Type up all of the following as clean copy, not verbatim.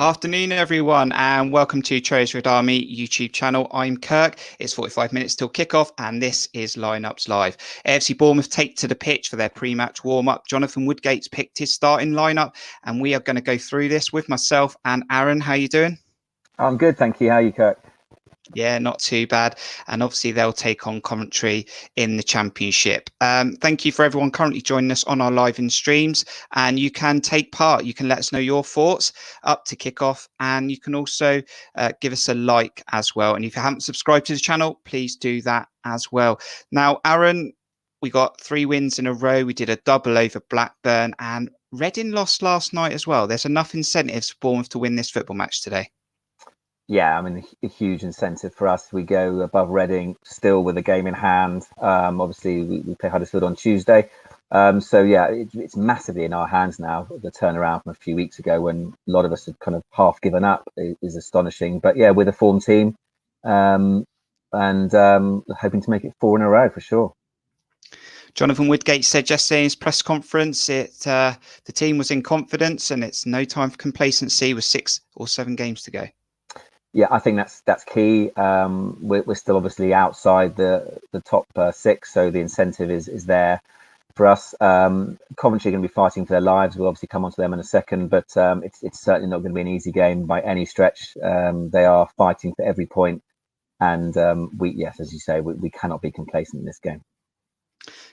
Afternoon, everyone, and welcome to Cherries Red Army YouTube channel. I'm Kirk. It's 45 minutes till kickoff, and this is Lineups Live. AFC Bournemouth take to the pitch for their pre-match warm-up. Jonathan Woodgate's picked his starting lineup, and we are going to go through this with myself and Aaron. How are you doing? I'm good, thank you. How are you, Kirk? Yeah, not too bad. And obviously they'll take on Coventry in the Championship. Thank you for everyone currently joining us on our live in streams. And you can take part. You can let us know your thoughts up to kickoff. And you can also give us a like as well. And if you haven't subscribed to the channel, please do that as well. Now, Aaron, we got 3 wins in a row. We did a double over Blackburn, and Reading lost last night as well. There's enough incentives for Bournemouth to win this football match today. Yeah, I mean, a huge incentive for us. We go above Reading still with a game in hand. Obviously, we play Huddersfield on Tuesday. So, yeah, it's massively in our hands now. The turnaround from a few weeks ago when a lot of us had kind of half given up is astonishing. But, yeah, with a form team and hoping to make it 4 in a row for sure. Jonathan Woodgate said yesterday in his press conference the team was in confidence and it's no time for complacency with 6 or 7 games to go. Yeah, I think that's key. We're still obviously outside the top 6, so the incentive is there for us. Coventry are going to be fighting for their lives. We'll obviously come on to them in a second, but it's certainly not going to be an easy game by any stretch. They are fighting for every point, and yes, as you say, we cannot be complacent in this game.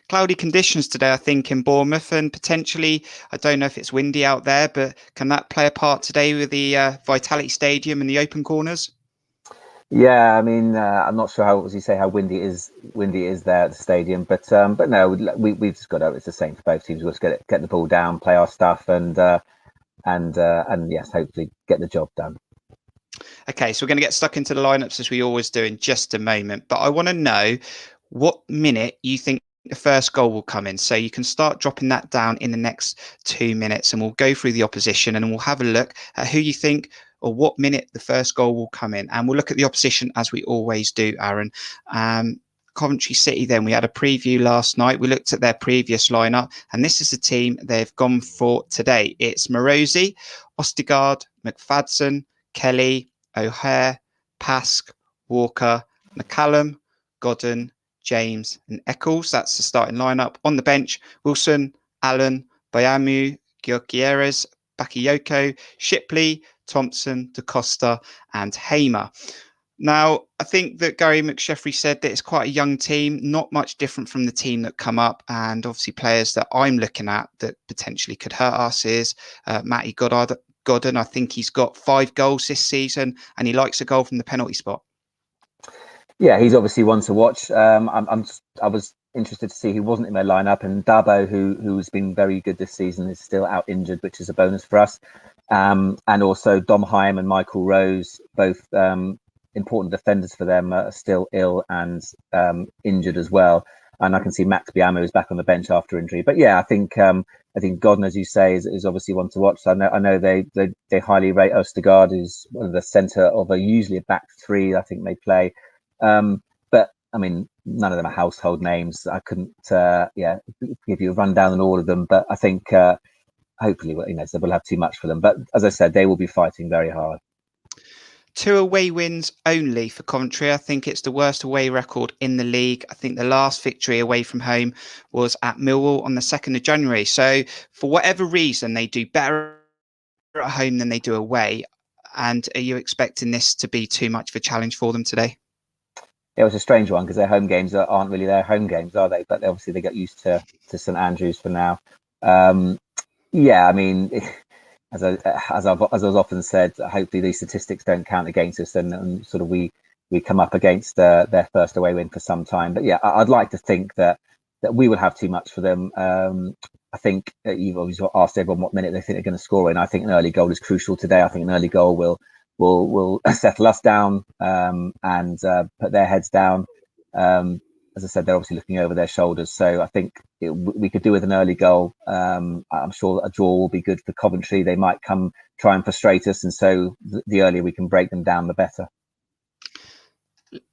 Cloudy conditions today, I think, in Bournemouth, and potentially, I don't know if it's windy out there, but can that play a part today with the Vitality Stadium and the open corners? Yeah, I mean, I'm not sure how, as you say, how windy it is there at the stadium, but no, we've just got to. It's the same for both teams. We've got to get the ball down, play our stuff, and yes, hopefully get the job done. Okay, so we're going to get stuck into the lineups as we always do in just a moment, but I want to know what minute you think the first goal will come in. So you can start dropping that down in the next 2 minutes, and we'll go through the opposition and we'll have a look at who you think or what minute the first goal will come in. And we'll look at the opposition as we always do, Aaron. Coventry City, then we had a preview last night. We looked at their previous lineup, and this is the team they've gone for today. It's Morosi, Ostigard, McFadden, Kelly, O'Hare, Pask, Walker, McCallum, Godden, James and Eccles. That's the starting lineup. On the bench, Wilson, Allen, Bayamu, Gyokeres, Bakayoko, Shipley, Thompson, Da Costa and Hamer. Now, I think that Gary McSheffrey said that it's quite a young team, not much different from the team that come up, and obviously players that I'm looking at that potentially could hurt us is Matty Godden. I think he's got 5 goals this season and he likes a goal from the penalty spot. Yeah, he's obviously one to watch. I was interested to see who wasn't in their lineup, and Dabo, who's been very good this season, is still out injured, which is a bonus for us. And also Dom Hyam and Michael Rose, both important defenders for them, are still ill and injured as well. And I can see Max Biamo is back on the bench after injury. But yeah, I think Godden, as you say, is obviously one to watch. So I know they highly rate Ostergaard, who's one of the centre of usually a back 3. I think they play. But I mean, none of them are household names. I couldn't, give you a rundown on all of them. But I think hopefully, so we'll have too much for them. But as I said, they will be fighting very hard. 2 away wins only for Coventry. I think it's the worst away record in the league. I think the last victory away from home was at Millwall on the 2nd of January. So for whatever reason, they do better at home than they do away. And are you expecting this to be too much of a challenge for them today? It was a strange one because their home games aren't really their home games, are they? But obviously they got used to St Andrews for now. Yeah, I mean, as I've often said, hopefully these statistics don't count against us, and sort of we come up against their first away win for some time. But yeah, I'd like to think that we will have too much for them. I think you've obviously asked everyone what minute they think they're going to score in. I think an early goal is crucial today. I think an early goal will settle us down and put their heads down. As I said, they're obviously looking over their shoulders. So I think we could do with an early goal. I'm sure a draw will be good for Coventry. They might try and frustrate us. And so the earlier we can break them down, the better.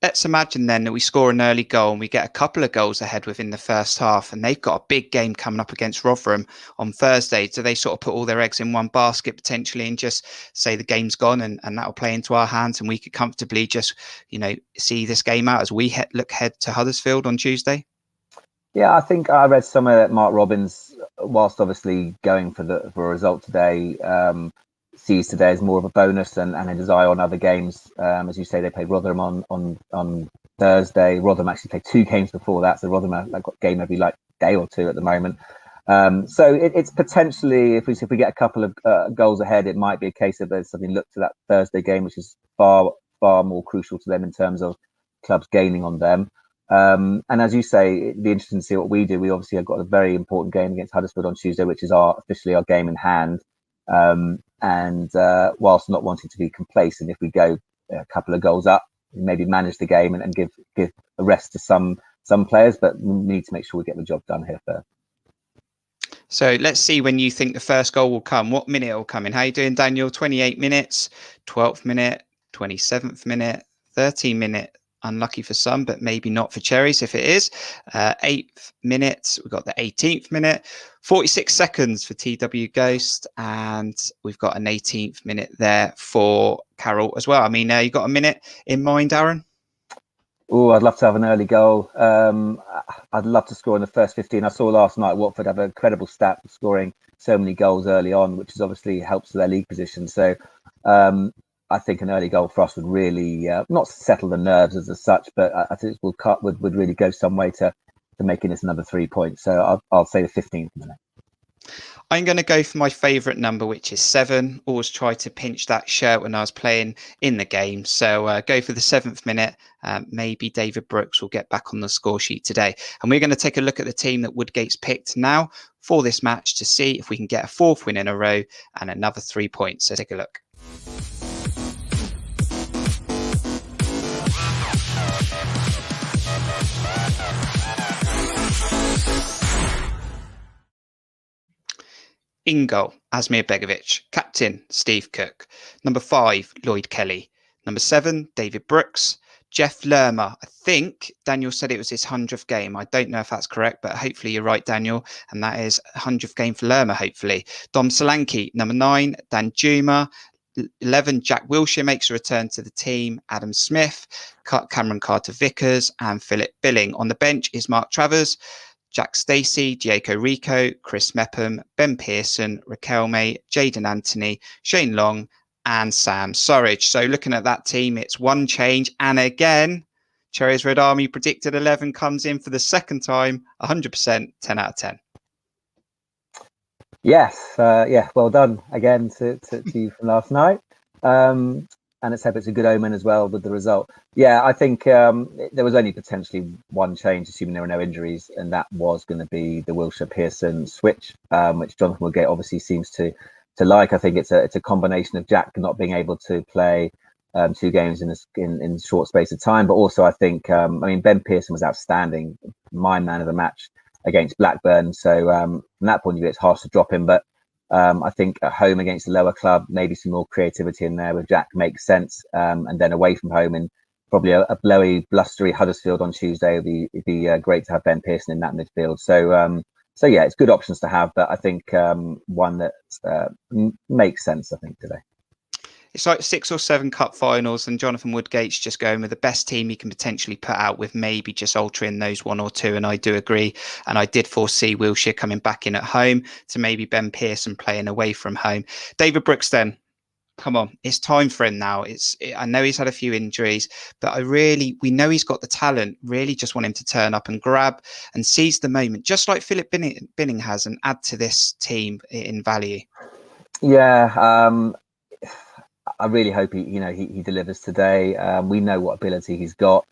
Let's imagine then that we score an early goal and we get a couple of goals ahead within the first half, and they've got a big game coming up against Rotherham on Thursday. Do they sort of put all their eggs in one basket potentially and just say the game's gone, and that'll play into our hands, and we could comfortably just, see this game out as we look ahead to Huddersfield on Tuesday? Yeah, I think I read somewhere that Mark Robbins, whilst obviously going for a result today, sees today as more of a bonus and had his eye on other games. As you say, they played Rotherham on Thursday. Rotherham actually played 2 games before that, so Rotherham have got a game every day or two at the moment. So it's potentially, if we get a couple of goals ahead, it might be a case of there's something look to that Thursday game, which is far more crucial to them in terms of clubs gaining on them. And as you say, it'd be interesting to see what we do. We obviously have got a very important game against Huddersfield on Tuesday, which is officially our game in hand. And whilst not wanting to be complacent, if we go a couple of goals up, maybe manage the game and give a rest to some players, but we need to make sure we get the job done here first. So let's see when you think the first goal will come. What minute it will come in? How are you doing, Daniel? 28 minutes, 12th minute, 27th minute, 13 minute. Unlucky for some, but maybe not for Cherries if it is. 8th minute, we've got the 18th minute, 46 seconds for TW Ghost, and we've got an 18th minute there for Carroll as well. I mean, you got a minute in mind, Aaron? Oh, I'd love to have an early goal. I'd love to score in the first 15. I saw last night Watford have a credible stat for scoring so many goals early on, which is obviously helps their league position. So I think an early goal for us would really not settle the nerves as such, but I think it would really go some way to making this another 3 points. So I'll say the 15th minute. I'm going to go for my favourite number, which is 7. Always try to pinch that shirt when I was playing in the game. So go for the 7th minute. Maybe David Brooks will get back on the score sheet today. And we're going to take a look at the team that Woodgate's picked now for this match to see if we can get a 4th win in a row and another 3 points. So take a look. In goal, Asmir Begovic. Captain, Steve Cook. Number 5, Lloyd Kelly. Number 7, David Brooks. Jeff Lerma. I think Daniel said it was his 100th game. I don't know if that's correct, but hopefully you're right, Daniel. And that is 100th game for Lerma, hopefully. Dom Solanke. Number 9, Dan Juma. 11, Jack Wilshere makes a return to the team. Adam Smith, Cameron Carter-Vickers, and Philip Billing. On the bench is Mark Travers, Jack Stacey, Diego Rico, Chris Mepham, Ben Pearson, Raquelme, Jaden Anthony, Shane Long, and Sam Surridge. So looking at that team, it's one change. And again, Cherries Red Army predicted 11 comes in for the second time, 100%, 10 out of 10. Yes, well done again to you from last night. And let's hope it's a good omen as well with the result. Yeah, I think there was only potentially one change, assuming there were no injuries, and that was going to be the Wilshere-Pearson switch, which Jonathan Woodgate obviously seems to like. I think it's a combination of Jack not being able to play 2 games in short space of time, but also I think Ben Pearson was outstanding, my man of the match against Blackburn. So from that point of view, it's harsh to drop him, but I think at home against a lower club, maybe some more creativity in there with Jack makes sense. And then away from home and probably a blowy, blustery Huddersfield on Tuesday, it'd be great to have Ben Pearson in that midfield. So yeah, it's good options to have, but I think one that makes sense, I think, today. It's like 6 or 7 cup finals, and Jonathan Woodgate's just going with the best team he can potentially put out, with maybe just altering those 1 or 2. And I do agree. And I did foresee Wilshere coming back in at home to maybe Ben Pearson playing away from home. David Brooks, then, come on, it's time for him now. I know he's had a few injuries, but we know he's got the talent. Really just want him to turn up and grab and seize the moment, just like Philip Billing has, and add to this team in value. Yeah, I really hope he delivers today. We know what ability he's got.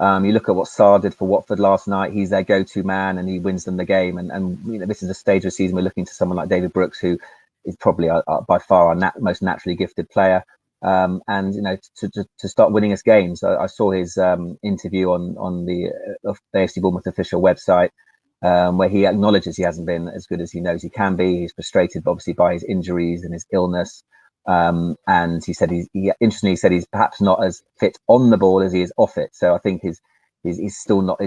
You look at what Sarr did for Watford last night. He's their go-to man, and he wins them the game. And this is a stage of the season we're looking to someone like David Brooks, who is probably by far our most naturally gifted player. And to start winning us games. I saw his interview on the AFC Bournemouth official website, where he acknowledges he hasn't been as good as he knows he can be. He's frustrated, obviously, by his injuries and his illness. And he said he said he's perhaps not as fit on the ball as he is off it. So I think he's still not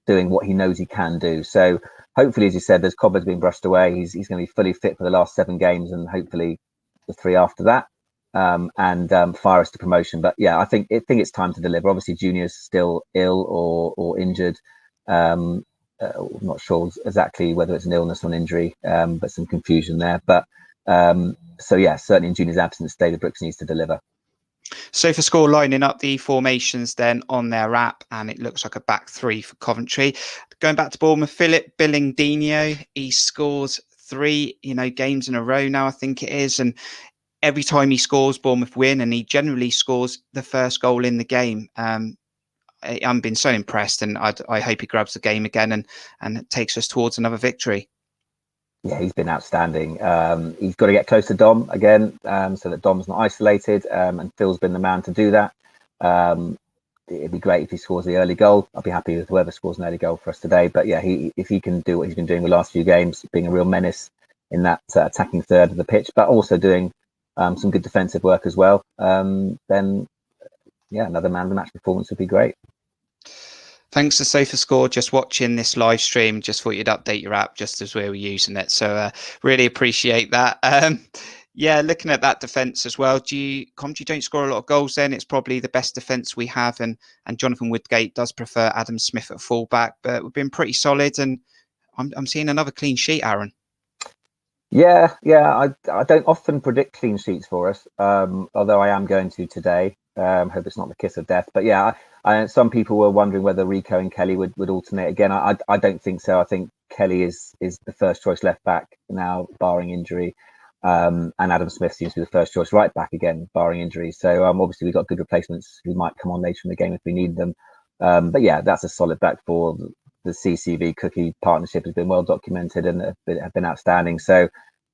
doing what he knows he can do. So hopefully, as you said, there's cobwebs being brushed away. He's going to be fully fit for the last 7 games, and hopefully the 3 after that, and fire us to promotion. But yeah, I think it's time to deliver. Obviously, Junior's still ill or injured. I'm not sure exactly whether it's an illness or an injury, but some confusion there. But so yeah, certainly in Junior's absence, David Brooks needs to deliver. SofaScore lining up the formations then on their app, and it looks like a back 3 for Coventry. Going back to Bournemouth, Philip Billingdino, he scores 3 games in a row now, I think it is, and every time he scores, Bournemouth win, and he generally scores the first goal in the game. I've been so impressed, and I hope he grabs the game again and takes us towards another victory. Yeah, he's been outstanding. He's got to get close to Dom again, so that Dom's not isolated, and Phil's been the man to do that. It'd be great if he scores the early goal. I'll be happy with whoever scores an early goal for us today. But yeah, if he can do what he's been doing the last few games, being a real menace in that attacking third of the pitch, but also doing some good defensive work as well, then yeah, another man of the match performance would be great. Thanks to SofaScore, just watching this live stream. Just thought you'd update your app just as we were using it. So really appreciate that. Yeah, looking at that defence as well. Coventry don't score a lot of goals then. It's probably the best defence we have. And Jonathan Woodgate does prefer Adam Smith at fullback. But we've been pretty solid. And I'm seeing another clean sheet, Aaron. Yeah. I don't often predict clean sheets for us, although I am going to today. Hope it's not the kiss of death. But yeah, some people were wondering whether Rico and Kelly would alternate again. I don't think so. I think Kelly is the first choice left back now, barring injury. And Adam Smith seems to be the first choice right back again, barring injury. So obviously we've got good replacements who might come on later in the game if we need them. But yeah, that's a solid back four. The CCV Cookie partnership has been well documented and have been outstanding. So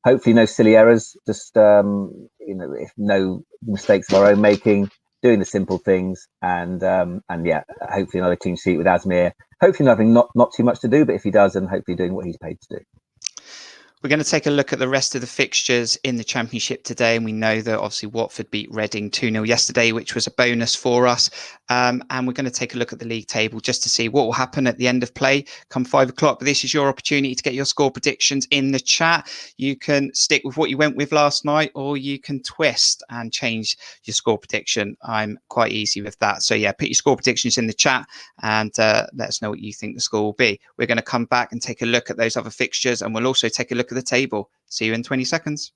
hopefully no silly errors, just if no mistakes of our own making, doing the simple things, and yeah, hopefully another clean sheet with Asmir. Hopefully nothing, not too much to do, but if he does, then hopefully doing what he's paid to do. We're going to take a look at the rest of the fixtures in the Championship today, and we know that obviously Watford beat Reading 2-0 yesterday, which was a bonus for us. And we're going to take a look at the league table just to see what will happen at the end of play come 5 o'clock. But this is your opportunity to get your score predictions in the chat. You can stick with what you went with last night, or you can twist and change your score prediction. I'm quite easy with that. So yeah, put your score predictions in the chat and let us know what you think the score will be. We're going to come back and take a look at those other fixtures, and we'll also take a look at the table. See you in 20 seconds.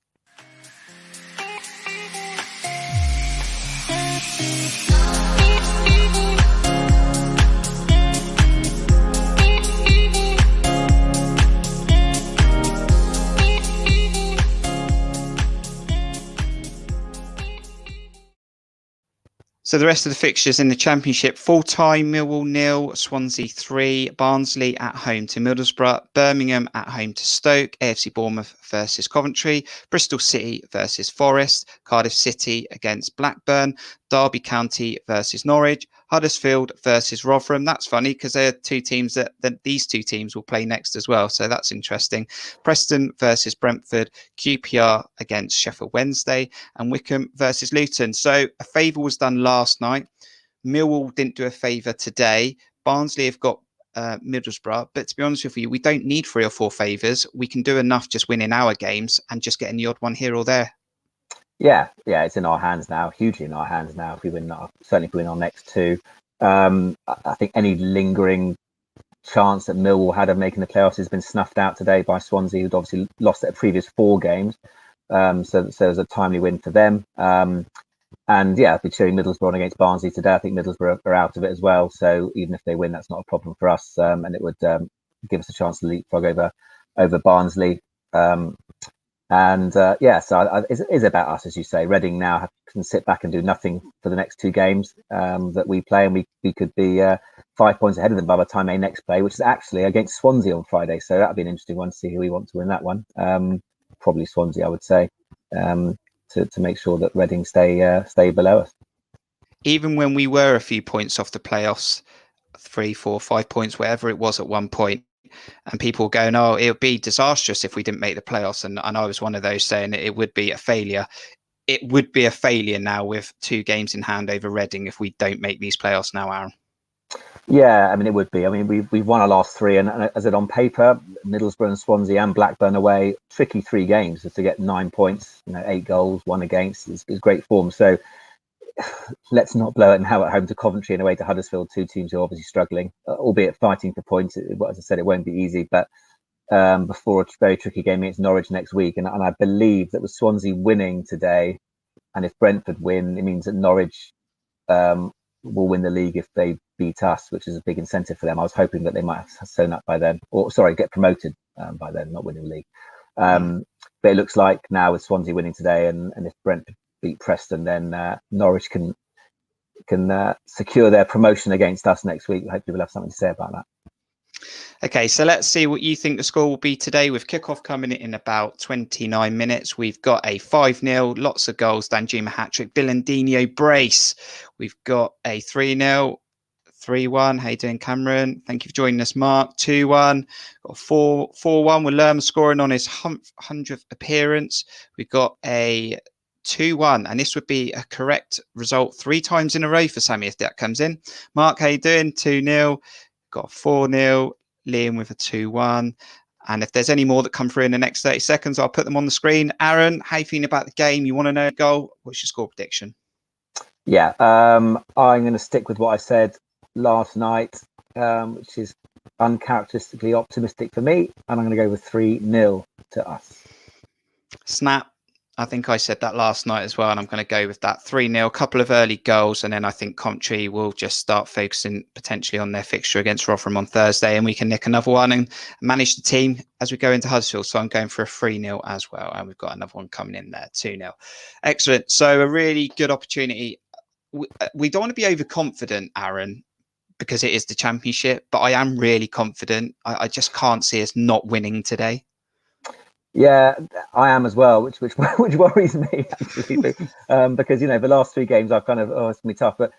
So the rest of the fixtures in the Championship: full-time, Millwall 0, Swansea 3, Barnsley at home to Middlesbrough, Birmingham at home to Stoke, AFC Bournemouth versus Coventry, Bristol City versus Forest, Cardiff City against Blackburn, Derby County versus Norwich, Huddersfield versus Rotherham. That's funny because they're 2 teams that these 2 teams will play next as well. So that's interesting. Preston versus Brentford, QPR against Sheffield Wednesday, and Wycombe versus Luton. So a favour was done last night. Millwall didn't do a favour today. Barnsley have got Middlesbrough. But to be honest with you, we don't need 3 or 4 favours. We can do enough just winning our games and just getting the odd one here or there. Yeah, it's in our hands now, hugely in our hands now. If we win, certainly if we win our next 2, I think any lingering chance that Millwall had of making the playoffs has been snuffed out today by Swansea, who'd obviously lost their previous 4 games. So it was a timely win for them. And yeah, we're cheering Middlesbrough against Barnsley today. I think Middlesbrough are out of it as well. So even if they win, that's not a problem for us, and it would give us a chance to leapfrog over Barnsley. So it is about us, as you say. Reading now can sit back and do nothing for the next 2 games that we play, and we could be 5 points ahead of them by the time they next play, which is actually against Swansea on Friday. So that'll be an interesting one to see who we want to win that one. Probably Swansea, I would say, to make sure that Reading stay below us. Even when we were a few points off the playoffs, 3, 4, 5 points, whatever it was at one point, and people going, oh, it would be disastrous if we didn't make the playoffs. And I was one of those saying it would be a failure. it would be a failure now with 2 games in hand over Reading if we don't make these playoffs now, Aaron. Yeah, I mean, it would be. I mean, we've won our last 3, and as it on paper, Middlesbrough and Swansea and Blackburn away, tricky 3 games to get 9 points, 8 goals, 1 against is great form. So let's not blow it now at home to Coventry and away to Huddersfield, 2 teams who are obviously struggling, albeit fighting for points. As I said, it won't be easy, but before a very tricky game against Norwich next week. And I believe that with Swansea winning today, and if Brentford win, it means that Norwich will win the league if they beat us, which is a big incentive for them. I was hoping that they might have sewn up by then, or sorry, get promoted by then, not winning the league. But it looks like now with Swansea winning today, and if Brentford beat Preston, then Norwich can secure their promotion against us next week. Hopefully we'll have something to say about that. Okay, so let's see what you think the score will be today with kickoff coming in about 29 minutes. We've got a 5-0, lots of goals, Danjuma hat-trick, Bilandino brace. We've got a 3-0, 3-1. How you doing, Cameron? Thank you for joining us, Mark. 2-1. Got a 4-1 with Lerma scoring on his 100th appearance. We've got a 2-1, and this would be a correct result 3 times in a row for Sammy if that comes in. Mark, how you doing? 2-0. Got a 4-0. Liam with a 2-1. And if there's any more that come through in the next 30 seconds, I'll put them on the screen. Aaron, how you feeling about the game? You want to know a goal? What's your score prediction? Yeah, I'm going to stick with what I said last night, which is uncharacteristically optimistic for me. And I'm going to go with 3-0 to us. Snap. I think I said that last night as well, and I'm going to go with that 3-0, a couple of early goals, and then I think Coventry will just start focusing potentially on their fixture against Rotherham on Thursday, and we can nick another one and manage the team as we go into Huddersfield. So I'm going for a 3-0 as well, and we've got another one coming in there, 2-0. Excellent. So a really good opportunity. We don't want to be overconfident, Aaron, because it is the Championship, but I am really confident. I just can't see us not winning today. Yeah, I am as well, which worries me actually, because the last 3 games I've kind of it's gonna be tough, but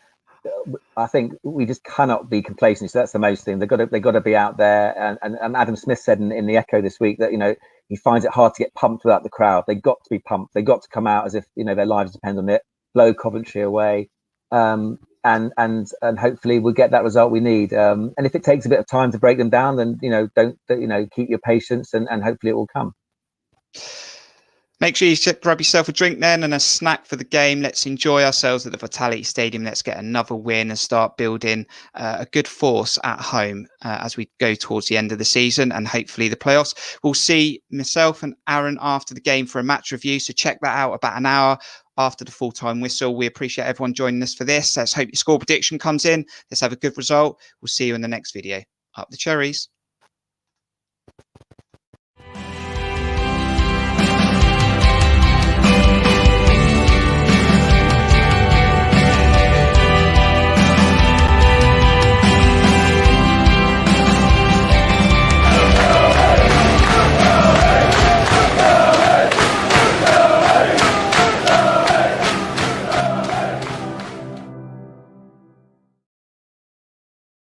I think we just cannot be complacent. So that's the most thing. They've got to be out there. And Adam Smith said in the Echo this week that he finds it hard to get pumped without the crowd. They got to be pumped. They got to come out as if their lives depend on it. Blow Coventry away, and hopefully we'll get that result we need. And if it takes a bit of time to break them down, then don't keep your patience, and hopefully it will come. Make sure you grab yourself a drink then and a snack for the game. Let's enjoy ourselves at the Vitality Stadium. Let's get another win and start building a good force at home as we go towards the end of the season and hopefully the playoffs. We'll see myself and Aaron after the game for a match review. So check that out about an hour after the full-time whistle. We appreciate everyone joining us for this. Let's hope your score prediction comes in. Let's have a good result. We'll see you in the next video. Up the Cherries.